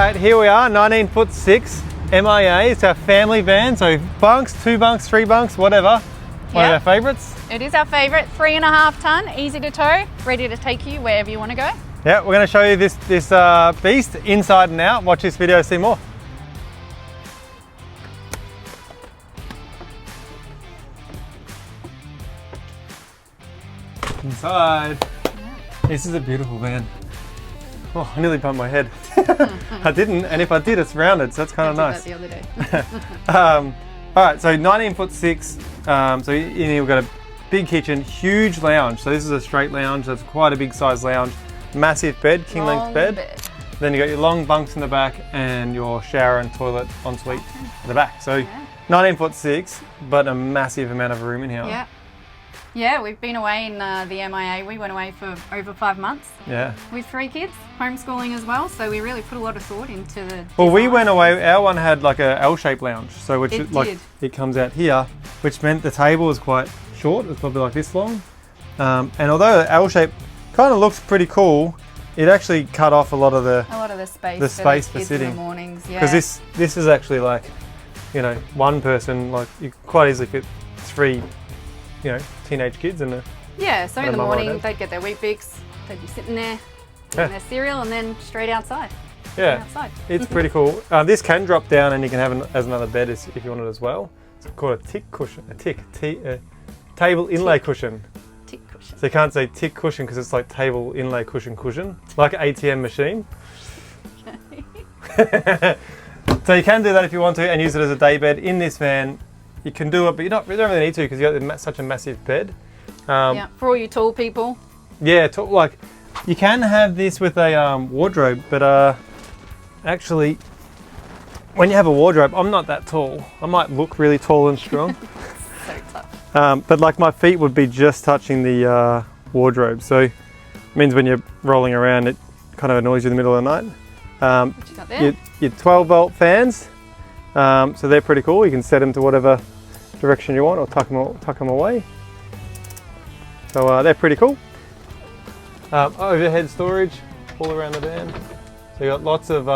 Alright, here we are, 19'6" MIA. It's our family van, so bunks, 2 bunks, 3 bunks, whatever. One of our favourites. It is our favourite, 3.5 tonne, easy to tow, ready to take you wherever you want to go. Yeah, we're going to show you this beast inside and out. Watch this video to see more. Inside. This is a beautiful van. Oh, I nearly bumped my head. I didn't, and if I did, it's rounded, so that's kind of nice. I did that the other day. All right, so 19'6". So in here we've got a big kitchen, huge lounge. So this is a straight lounge. That's quite a big size lounge. Massive bed, king length bed. Then you got your long bunks in the back and your shower and toilet ensuite at the back. So 19'6", but a massive amount of room in here. Yeah. Yeah, we've been away in the MIA. We went away for over 5 months. Yeah. With 3 kids, homeschooling as well. So we really put a lot of thought into the Well, we went away, our one had like a L-shaped lounge. So which it comes out here, which meant the table was quite short. It's probably like this long. And although the L-shape kind of looks pretty cool, it actually cut off a lot of the space. The space for sitting. In the mornings, yeah. Because this is actually like, you know, one person, like you quite easily fit 3, you know, teenage kids in the so in the morning they'd get their wheat bix, they'd be sitting there getting their cereal and then straight outside. It's pretty cool. This can drop down and you can have it as another bed if you want it as well. It's called a tick cushion, table inlay cushion. Tick cushion. So you can't say tick cushion because it's like table inlay cushion, like an ATM machine. So you can do that if you want to and use it as a day bed in this van. You can do it, but you don't really need to because you got such a massive bed. For all you tall people. Yeah, like you can have this with a wardrobe, but actually, when you have a wardrobe, I'm not that tall. I might look really tall and strong. So tough. But like my feet would be just touching the wardrobe, so it means when you're rolling around, it kind of annoys you in the middle of the night. Your 12-volt fans, so they're pretty cool. You can set them to whatever direction you want or tuck them away. So they're pretty cool. Overhead storage all around the van. So you got lots of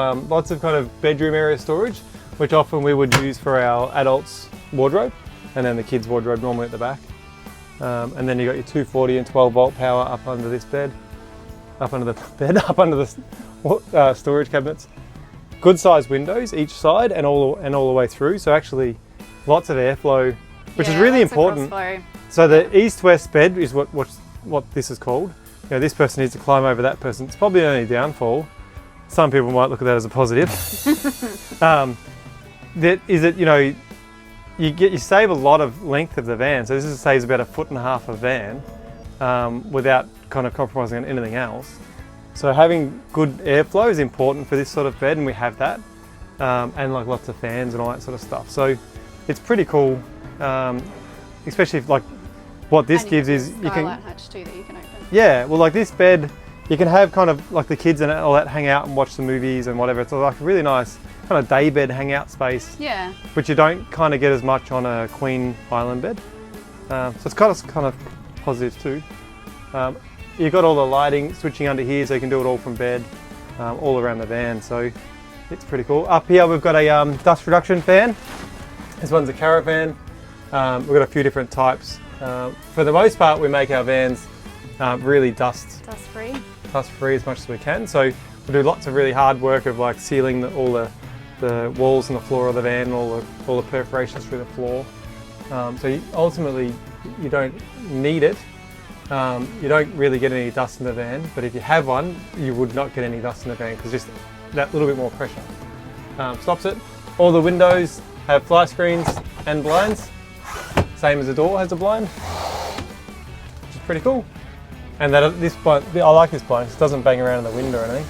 kind of bedroom area storage, which often we would use for our adults wardrobe, and then the kids wardrobe normally at the back. And then you got your 240 and 12-volt power up under this bed, up under the storage cabinets. Good sized windows each side and all the way through. So actually, lots of airflow, which is really important. So the east-west bed is what this is called. You know, this person needs to climb over that person. It's probably only a downfall. Some people might look at that as a positive. You know, you save a lot of length of the van. So this saves about 1.5 foot of van without kind of compromising on anything else. So having good airflow is important for this sort of bed, and we have that, and like lots of fans and all that sort of stuff. So it's pretty cool, especially if like what this gives is you can hatch too that you can open. Yeah, well, like this bed, you can have kind of like the kids and all that hang out and watch the movies and whatever. It's like a really nice kind of day bed hangout space. Yeah. Which you don't kind of get as much on a Queen Island bed. So it's kind of positive too. You've got all the lighting switching under here, so you can do it all from bed, all around the van. So it's pretty cool. Up here we've got a dust reduction fan. This one's a Caravan. We've got a few different types. For the most part, we make our vans really dust free as much as we can. So we do lots of really hard work of like sealing all the walls and the floor of the van, and all the perforations through the floor. So ultimately, you don't need it. You don't really get any dust in the van, but if you have one, you would not get any dust in the van because just that little bit more pressure stops it. All the windows have fly screens and blinds, same as the door has a blind, which is pretty cool. And this blind, I like this blind because it doesn't bang around in the wind or anything.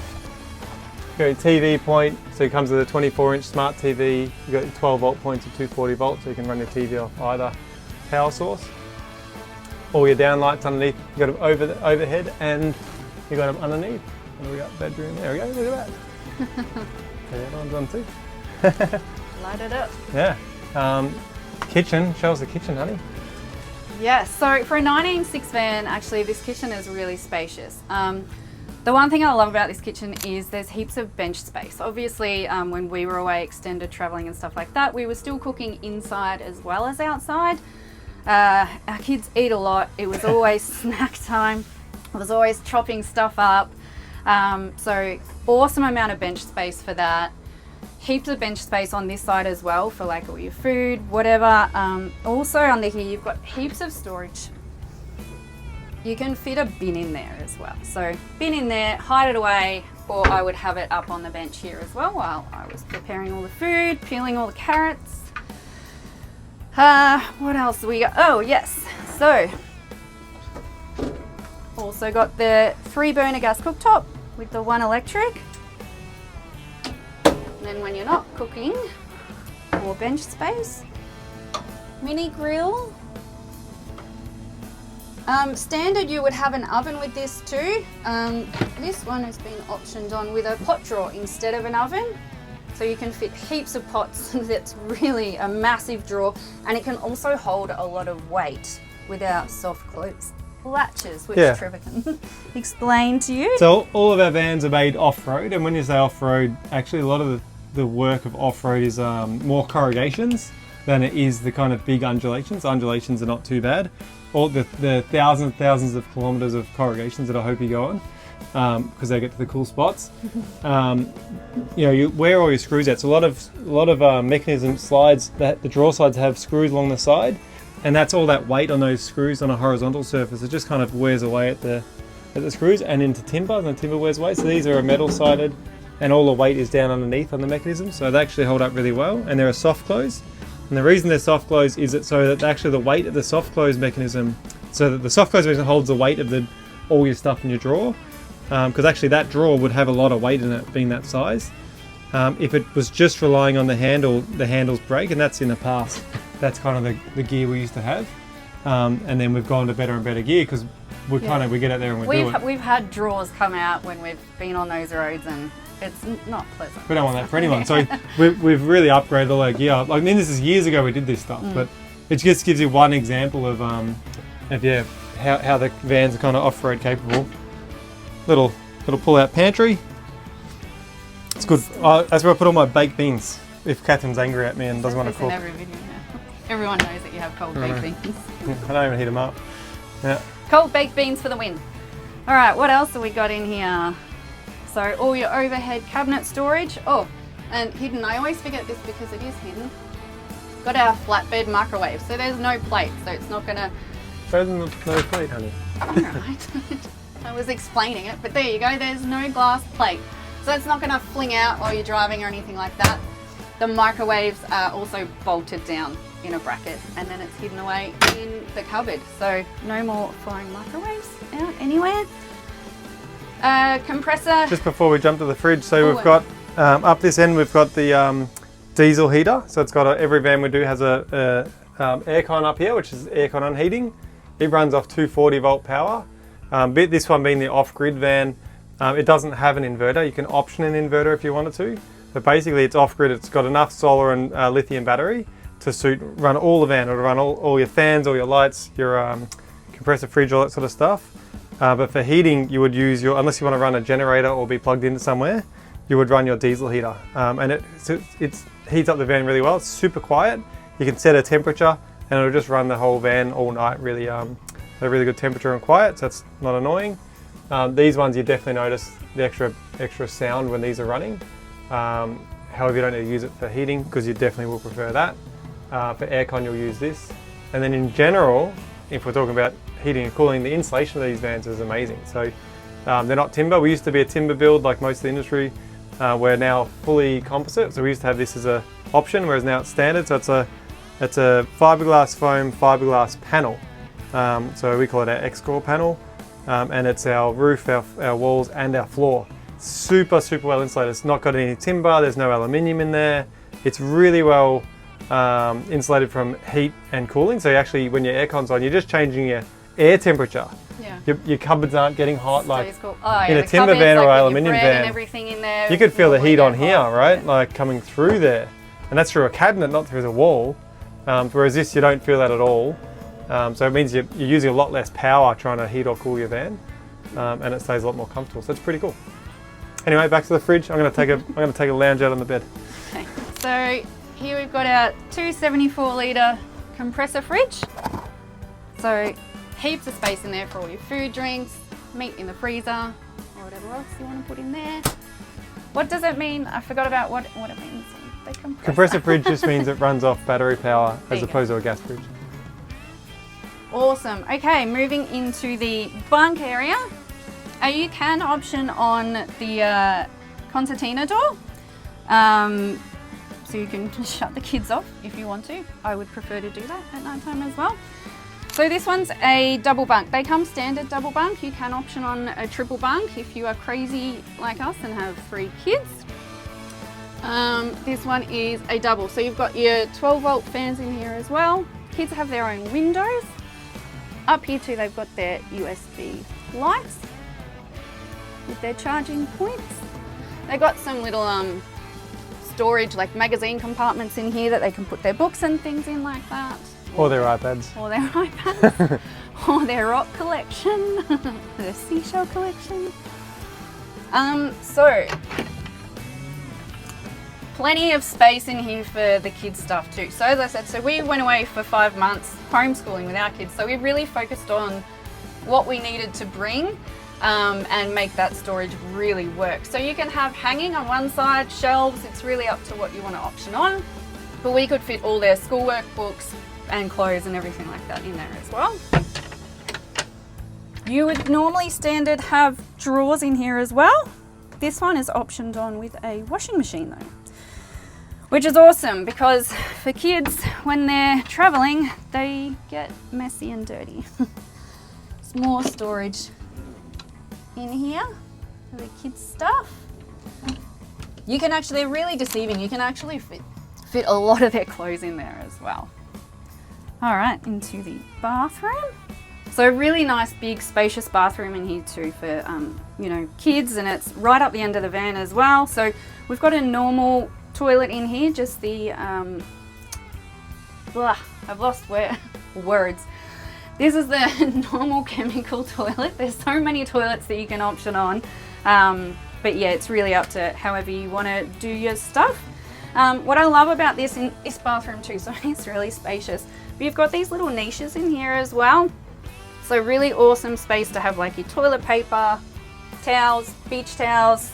You got your TV point, so it comes with a 24-inch smart TV. You got your 12-volt point to 240 volts, so you can run your TV off either power source. All your down lights underneath, you got them overhead and you got them underneath. And we got bedroom, there we go, look at that. That one's on too. Light it up. Yeah. Kitchen, show us the kitchen, honey. Yeah, so for a 19'6" van, actually this kitchen is really spacious. The one thing I love about this kitchen is there's heaps of bench space. Obviously, when we were away extended traveling and stuff like that, we were still cooking inside as well as outside. Our kids eat a lot. It was always snack time. I was always chopping stuff up. So awesome amount of bench space for that. Heaps of bench space on this side as well for like all your food, whatever. Also under here, you've got heaps of storage. You can fit a bin in there as well. So bin in there, hide it away, or I would have it up on the bench here as well while I was preparing all the food, peeling all the carrots. What else do we got? Oh yes, so also got the 3-burner gas cooktop with the 1 electric. And then when you're not cooking, more bench space. Mini grill. Standard, you would have an oven with this too. This one has been optioned on with a pot drawer instead of an oven. So you can fit heaps of pots. That's really a massive drawer. And it can also hold a lot of weight without soft close latches, which Trevor can explain to you. So all of our vans are made off-road. And when you say off-road, actually a lot of the work of off-road is more corrugations than it is the kind of big undulations. Undulations are not too bad. All the thousands and thousands of kilometres of corrugations that I hope you go on, because they get to the cool spots. You know, you wear all your screws out. So a lot of mechanism slides, that the drawer slides have screws along the side, and that's all that weight on those screws on a horizontal surface. It just kind of wears away at the screws and into timber, and the timber wears away. So these are metal sided, and all the weight is down underneath on the mechanism. So they actually hold up really well, and they're a soft close. And the reason they're soft close is it so that actually the weight of the soft close mechanism, so that the soft close mechanism holds the weight of all your stuff in your drawer, because actually that drawer would have a lot of weight in it being that size. If it was just relying on the handle, the handles break, and that's in the past. That's kind of the gear we used to have, and then we've gone to better and better gear because we get out there and we do it. We've had drawers come out when we've been on those roads and it's not pleasant. We don't want that for anyone. So we've really upgraded all our gear. Like, I mean, this is years ago we did this stuff, but it just gives you one example of how the vans are kind of off-road capable. Little pull-out pantry. It's good. That's where I put all my baked beans. If Catherine's angry at me and doesn't want to cook. In every video now. Everyone knows that you have cold baked beans. I don't even heat them up. Yeah. Cold baked beans for the win. All right, what else have we got in here? So all your overhead cabinet storage. Oh, and hidden, I always forget this because it is hidden. Got our flatbed microwave. So there's no plate, so it's not gonna... Show them no plate, honey. Alright. I was explaining it, but there you go, there's no glass plate. So it's not gonna fling out while you're driving or anything like that. The microwaves are also bolted down in a bracket and then it's hidden away in the cupboard. So no more flying microwaves out anywhere. Compressor. Just before we jump to the fridge, so we've got up this end we've got the diesel heater. So it's got every van we do has a aircon up here, which is aircon and heating. It runs off 240 volt power. This one being the off-grid van, it doesn't have an inverter. You can option an inverter if you wanted to, but basically it's off-grid. It's got enough solar and lithium battery to run all the van, or to run all your fans, all your lights, your compressor, fridge, all that sort of stuff. But for heating, you would use unless you want to run a generator or be plugged into somewhere, you would run your diesel heater. And it heats up the van really well. It's super quiet. You can set a temperature and it'll just run the whole van all night really at a really good temperature and quiet, so it's not annoying. These ones you definitely notice the extra sound when these are running. However, you don't need to use it for heating because you definitely will prefer that. For aircon, you'll use this. And then in general, if we're talking about heating and cooling, the insulation of these vans is amazing. So they're not timber. We used to be a timber build like most of the industry. We're now fully composite. So we used to have this as an option, whereas now it's standard. So it's a fiberglass foam fiberglass panel. So we call it our X-Core panel. And it's our roof, our walls and our floor. Super, super well insulated. It's not got any timber. There's no aluminium in there. It's really well insulated from heat and cooling. So actually when your aircon's on, you're just changing your air temperature. Yeah. Your cupboards aren't getting hot like in a timber van or aluminium van. And everything in there, you could feel the heat on here, right? Like coming through there. And that's through a cabinet, not through the wall. Whereas this, you don't feel that at all. So it means you're using a lot less power trying to heat or cool your van. and it stays a lot more comfortable. So it's pretty cool. Anyway, back to the fridge. I'm going to take a lounge out on the bed. Okay, so here we've got our 274 litre compressor fridge. So heaps of space in there for all your food, drinks, meat in the freezer, or whatever else you want to put in there. What does it mean? I forgot about what it means. The Compressor fridge just means it runs off battery power as opposed to a gas fridge. Awesome. Okay, moving into the bunk area. You can option on the concertina door. So you can shut the kids off if you want to. I would prefer to do that at night time as well. So this one's a double bunk. They come standard double bunk. You can option on a triple bunk if you are crazy like us and have 3 kids. This one is a double. So you've got your 12-volt fans in here as well. Kids have their own windows. Up here too, they've got their USB lights with their charging points. They've got some little storage, like magazine compartments in here that they can put their books and things in like that. Or their iPads. Or their iPads. Or their rock collection. Their seashell collection. So, plenty of space in here for the kids' stuff too. So as I said, so we went away for 5 months homeschooling with our kids. So we really focused on what we needed to bring and make that storage really work. So you can have hanging on one side, shelves, it's really up to what you want to option on. But we could fit all their schoolwork, books and clothes and everything like that in there as well. You would normally standard have drawers in here as well. This one is optioned on with a washing machine though, which is awesome because for kids, when they're traveling, they get messy and dirty. There's more storage in here for the kids' stuff. You can actually, they're really deceiving. You can actually fit a lot of their clothes in there as well. All right, into the bathroom. So really nice, big, spacious bathroom in here too for, you know, kids, and it's right up the end of the van as well. So we've got a normal toilet in here, just the, I've lost words. This is the normal chemical toilet. There's so many toilets that you can option on. But yeah, it's really up to however you want to do your stuff. What I love about this in this bathroom too, so it's really spacious. But you've got these little niches in here as well. So really awesome space to have like your toilet paper, towels, beach towels,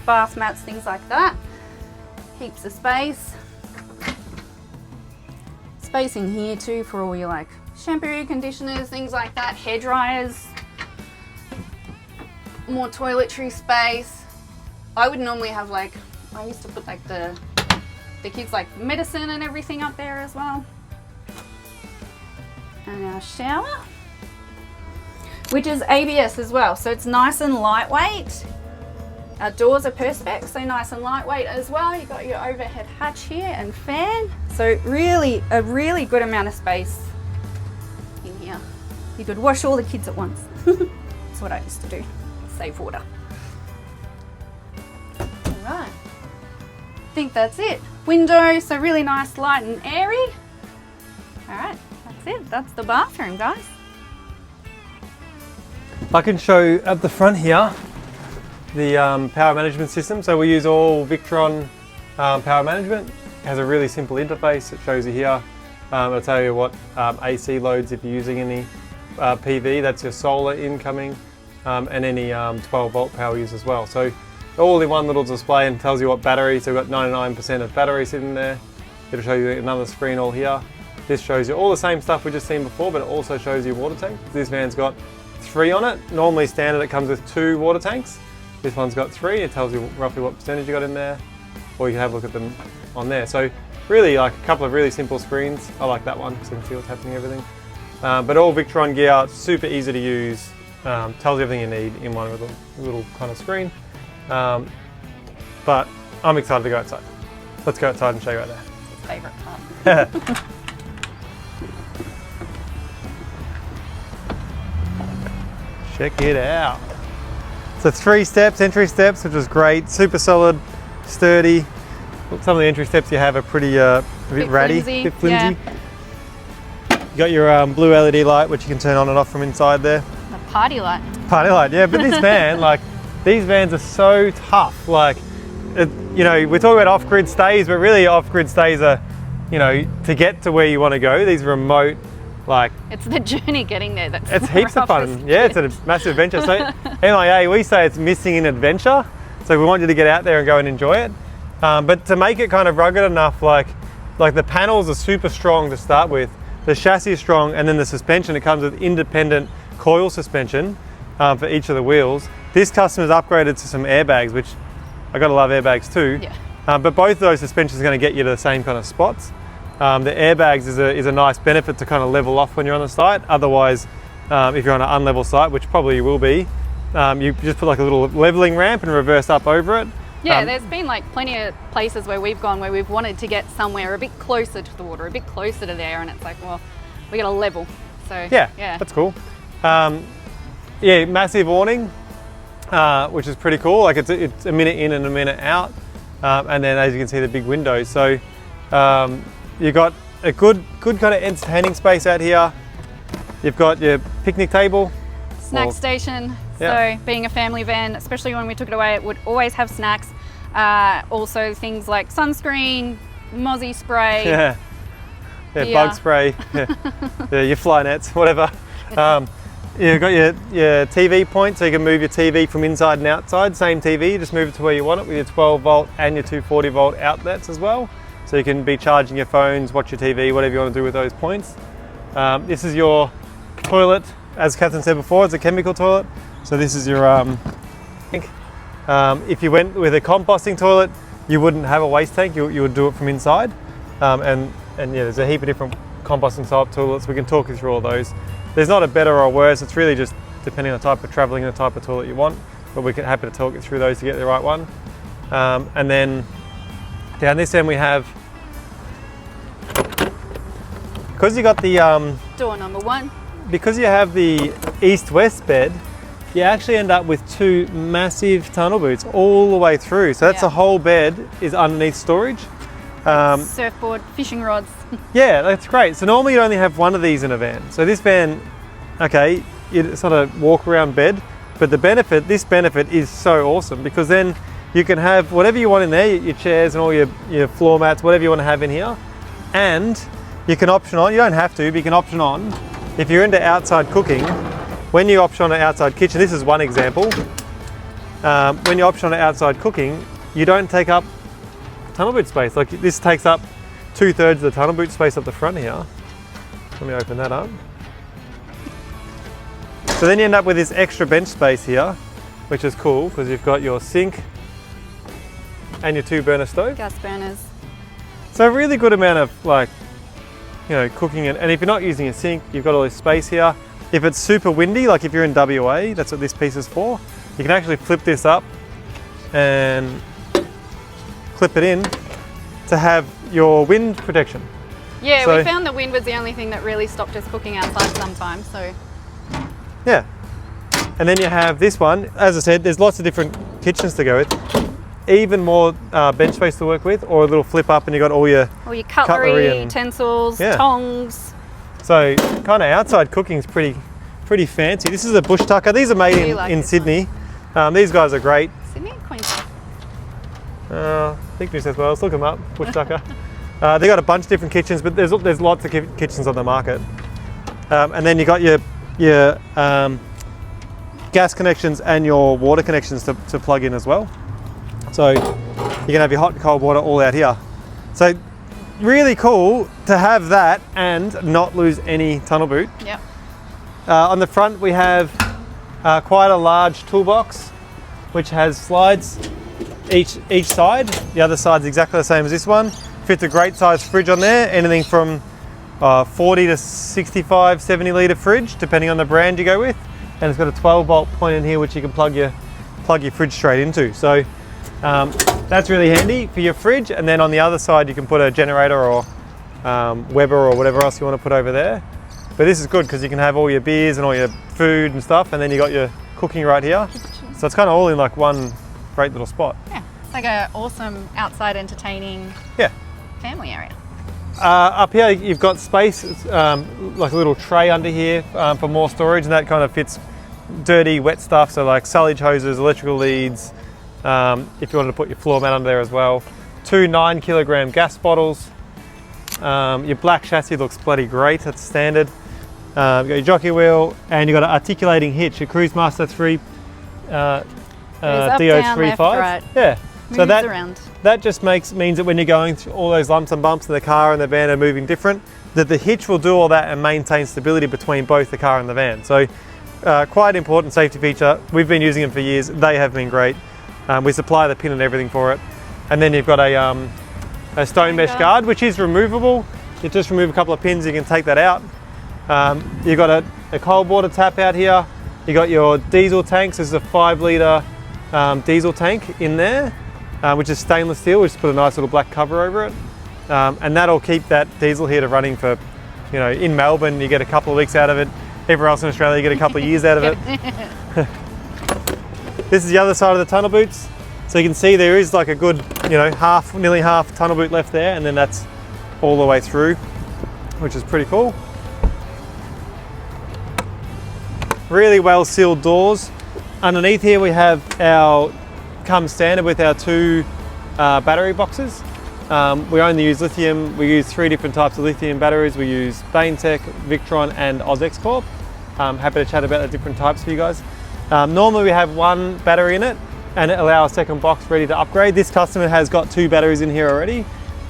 bath mats, things like that. Heaps of space. Space in here too for all your like shampoo, conditioners, things like that, hair dryers. More toiletry space. I would normally have like, I used to put like the kids like medicine and everything up there as well. And our shower, which is ABS as well. So it's nice and lightweight. Our doors are perspex, so nice and lightweight as well. You've got your overhead hatch here and fan. So really, a really good amount of space in here. You could wash all the kids at once. That's what I used to do, save water. All right, I think that's it. Window, so really nice, light and airy. All right, that's it. That's the bathroom, guys. I can show at the front here the power management system. So we use all Victron power management. It has a really simple interface. It shows you here. It'll tell you what AC loads if you're using any PV, that's your solar incoming, and any 12-volt power use as well. So all in one little display, and tells you what battery. So we've got 99% of battery sitting there. It'll show you another screen all here. This shows you all the same stuff we just seen before, but it also shows you water tank. This van's got 3 on it. Normally standard it comes with 2 water tanks. This one's got 3. It tells you roughly what percentage you got in there, or you can have a look at them on there. So really like a couple of really simple screens. I like that one so you can see what's happening, everything. But all Victron gear, super easy to use. Tells you everything you need in one little kind of screen. But I'm excited to go outside. Let's go outside and show you right there. It's his favourite part. Check it out. So 3 steps, entry steps, which is great. Super solid, sturdy. Some of the entry steps you have are pretty a bit ratty, flimsy, a bit flimsy. Yeah. You got your blue LED light, which you can turn on and off from inside there. The party light. Party light, yeah. But this van, like, these vans are so tough. Like, you know, we're talking about off-grid stays, but really off-grid stays are, you know, to get to where you want to go. These remote, like... It's the journey getting there that's It's heaps of fun. Yeah, it's a massive adventure. So MIA, we say it's missing in adventure. So we want you to get out there and go and enjoy it. But to make it kind of rugged enough, like the panels are super strong to start with. The chassis is strong, and then the suspension, it comes with independent coil suspension for each of the wheels. This customer's upgraded to some airbags, which I gotta love airbags too. Yeah. But both of those suspensions are going to get you to the same kind of spots. The airbags is a nice benefit to kind of level off when you're on the site. Otherwise, if you're on an unlevel site, which probably you will be, you just put like a little leveling ramp and reverse up over it. Yeah, there's been like plenty of places where we've gone where we've wanted to get somewhere a bit closer to the water, a bit closer to there, and it's like, well, we got to level. So yeah, that's cool. Yeah, massive awning. Which is pretty cool. Like it's a minute in and a minute out, and then as you can see, the big windows. So you've got a good kind of entertaining space out here. You've got your picnic table, snack station. Yeah. So being a family van, especially when we took it away, it would always have snacks. Also things like sunscreen, mozzie spray. Yeah, bug spray. Yeah, your fly nets, whatever. You've got your TV point, so you can move your TV from inside and outside. Same TV, you just move it to where you want it with your 12 volt and your 240 volt outlets as well. So you can be charging your phones, watch your TV, whatever you want to do with those points. This is your toilet. As Catherine said before, it's a chemical toilet. So this is your tank. If you went with a composting toilet, you wouldn't have a waste tank, you would do it from inside. And yeah, there's a heap of different composting type toilets. We can talk you through all those. There's not a better or worse, it's really just depending on the type of travelling and the type of toilet you want, but we're happy to talk you through those to get the right one. And then down this end we have, because you got the... door number 1. Because you have the east-west bed, you actually end up with 2 massive tunnel boots all the way through. So that's the whole bed is underneath storage. Surfboard, fishing rods. Yeah, that's great. So normally you only have one of these in a van. So this van, okay, it's not a walk around bed, but this benefit is so awesome because then you can have whatever you want in there, your chairs and all your floor mats, whatever you want to have in here. And you can option on, you don't have to, but you can option on, if you're into outside cooking, when you option on an outside kitchen, this is one example, when you option on an outside cooking, you don't take up tunnel boot space. Like this takes up 2/3 of the tunnel boot space up the front here. Let me open that up. So then you end up with this extra bench space here, which is cool because you've got your sink and your 2 burner stove. Gas burners. So a really good amount of like, you know, cooking and if you're not using a sink, you've got all this space here. If it's super windy, like if you're in WA, that's what this piece is for. You can actually flip this up and clip it in to have your wind protection. Yeah, so we found the wind was the only thing that really stopped us cooking outside sometimes, so. Yeah. And then you have this one. As I said, there's lots of different kitchens to go with. Even more bench space to work with, or a little flip up and you got all your cutlery and utensils, tongs. So kind of outside cooking is pretty fancy. This is a bush tucker. These are made in Sydney. These guys are great. Sydney or Queensland? I think New South Wales, look them up, bush tucker. They've got a bunch of different kitchens, but there's lots of kitchens on the market. And then you got your gas connections and your water connections to plug in as well. So you can have your hot and cold water all out here. So really cool to have that and not lose any tunnel boot. Yep. On the front we have quite a large toolbox which has slides each side. The other side's exactly the same as this one. Fits a great size fridge on there, anything from 40 to 65, 70 litre fridge, depending on the brand you go with. And it's got a 12 volt point in here which you can plug your fridge straight into. So that's really handy for your fridge. And then on the other side you can put a generator or Weber or whatever else you want to put over there. But this is good because you can have all your beers and all your food and stuff, and then you got your cooking right here. So it's kind of all in like one great little spot. Yeah, it's like an awesome outside entertaining family area. Up here you've got space, like a little tray under here for more storage, and that kind of fits dirty, wet stuff, so like silage hoses, electrical leads, if you wanted to put your floor mat under there as well. 2 9-kilogram gas bottles. Your black chassis looks bloody great, that's standard. You've got your jockey wheel, and you've got an articulating hitch, your Cruise Master 3 DO35. Right. Yeah, so Around. that just means that when you're going through all those lumps and bumps in the car and the van are moving different, that the hitch will do all that and maintain stability between both the car and the van. So quite an important safety feature. We've been using them for years. They have been great. We supply the pin and everything for it. And then you've got a stone mesh guard, which is removable. You just remove a couple of pins, you can take that out. You've got a cold water tap out here. You got your diesel tanks. This is a 5-litre diesel tank in there, which is stainless steel. We just put a nice little black cover over it. And that'll keep that diesel heater running for, you know, in Melbourne you get a couple of weeks out of it. Everywhere else in Australia you get a couple of years out of it. This is the other side of the tunnel boots. So you can see there is like a good, you know, nearly half tunnel boot left there, and then that's all the way through, which is pretty cool. Really well sealed doors. Underneath here we have comes standard with our 2 battery boxes. We only use lithium. We use 3 different types of lithium batteries. We use BainTech, Victron and Ozex Corp. Happy to chat about the different types for you guys. Normally we have 1 battery in it and it allows a second box ready to upgrade. This customer has got 2 batteries in here already.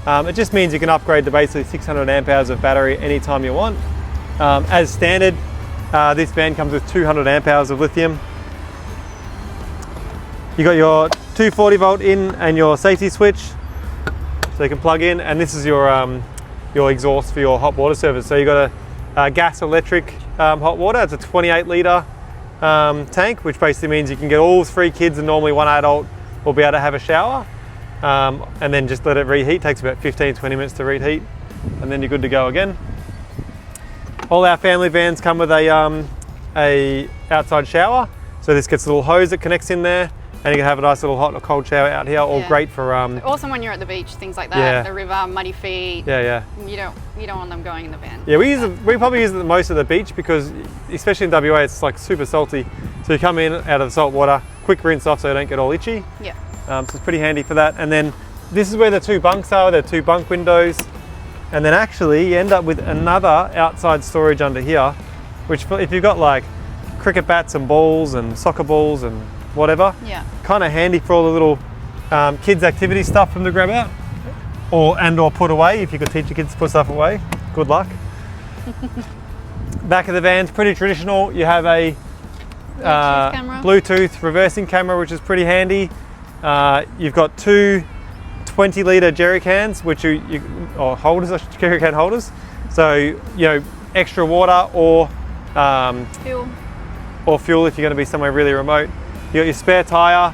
It just means you can upgrade to basically 600 amp hours of battery anytime you want. As standard, this van comes with 200 amp hours of lithium. You got your 240 volt in and your safety switch, so you can plug in, and this is your exhaust for your hot water service. So you got a gas electric hot water. It's a 28-litre tank, which basically means you can get all 3 kids and normally 1 adult will be able to have a shower, and then just let it reheat. It takes about 15-20 minutes to reheat, and then you're good to go again. All our family vans come with a outside shower. So this gets a little hose that connects in there, and you can have a nice little hot or cold shower out here. All great for also when you're at the beach, things like that. Yeah. The river, muddy feet. Yeah. You don't want them going in the van. Yeah, we probably use it the most at the beach because, especially in WA, it's like super salty. So you come in out of the salt water, quick rinse off so you don't get all itchy. Yeah. So it's pretty handy for that. And then this is where the 2 bunks are. They're 2 bunk windows. And then actually you end up with another outside storage under here, which if you've got like cricket bats and balls and soccer balls and whatever, kind of handy for all the little kids activity stuff from the grab out, or put away. If you could teach your kids to put stuff away, good luck. Back of the van's pretty traditional. You have a Bluetooth reversing camera, which is pretty handy. You've got 2 20-litre jerry cans, which or holders, jerry can holders. So, you know, extra water or fuel if you're going to be somewhere really remote. You got your spare tyre.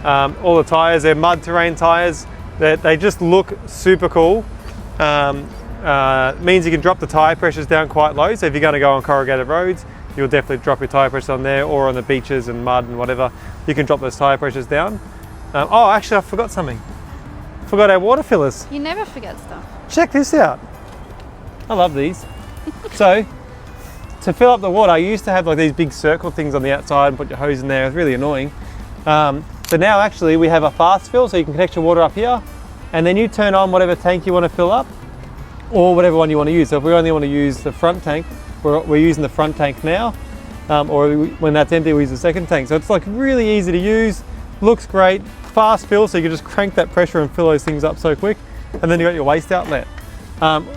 All the tyres, they're mud terrain tyres. They just look super cool. Means you can drop the tyre pressures down quite low. So if you're going to go on corrugated roads, you'll definitely drop your tyre pressure on there, or on the beaches and mud and whatever. You can drop those tyre pressures down. Oh, actually, I forgot something. Forgot our water fillers. You never forget stuff. Check this out. I love these. So, to fill up the water, I used to have like these big circle things on the outside and put your hose in there. It was really annoying. So now actually we have a fast fill, so you can connect your water up here, and then you turn on whatever tank you want to fill up, or whatever one you want to use. So if we only want to use the front tank, we're using the front tank now, or when that's empty, we use the second tank. So it's like really easy to use, looks great, fast fill, so you can just crank that pressure and fill those things up so quick. And then you've got your waste outlet.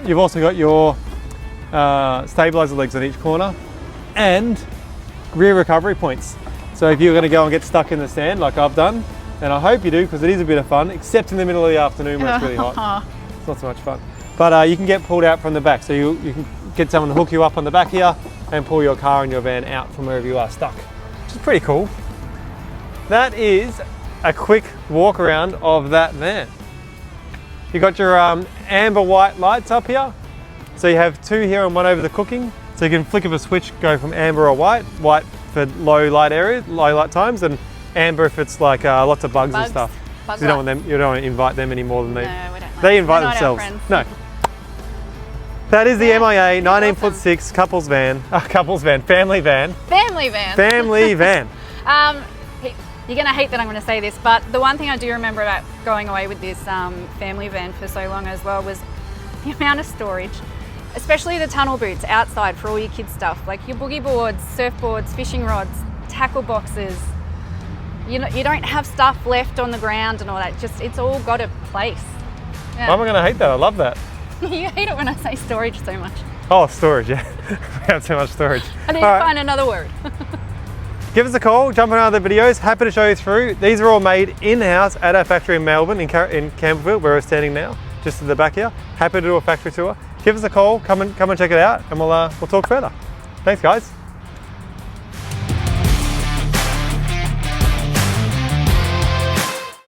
You've also got your stabilizer legs on each corner and rear recovery points. So if you're going to go and get stuck in the sand like I've done, and I hope you do because it is a bit of fun, except in the middle of the afternoon when it's really hot. It's not so much fun. But you can get pulled out from the back. So you can get someone to hook you up on the back here and pull your car and your van out from wherever you are stuck, which is pretty cool. That is a quick walk around of that van. You got your amber white lights up here. So you have 2 here and 1 over the cooking. So you can flick of a switch, go from amber or white. White for low light areas, low light times, and amber if it's like lots of bugs and stuff. You don't want to invite them any more than they. No, we don't. They invite themselves. No. That is the Yeah, MIA awesome. 19'6" couples van, family van. Family van. Family van. You're going to hate that I'm going to say this, but the one thing I do remember about going away with this family van for so long as well was the amount of storage, especially the tunnel boots outside for all your kids' stuff, like your boogie boards, surfboards, fishing rods, tackle boxes. You don't have stuff left on the ground and all that. Just it's all got a place. Yeah. Why am I going to hate that? I love that. You hate it when I say storage so much. Oh, storage, yeah. We have too much storage. I need All to right. find another word. Give us a call, jump on other videos. Happy to show you through. These are all made in-house at our factory in Melbourne, in Campbellfield, where we're standing now, just at the back here. Happy to do a factory tour. Give us a call, come and check it out, and we'll talk further. Thanks, guys.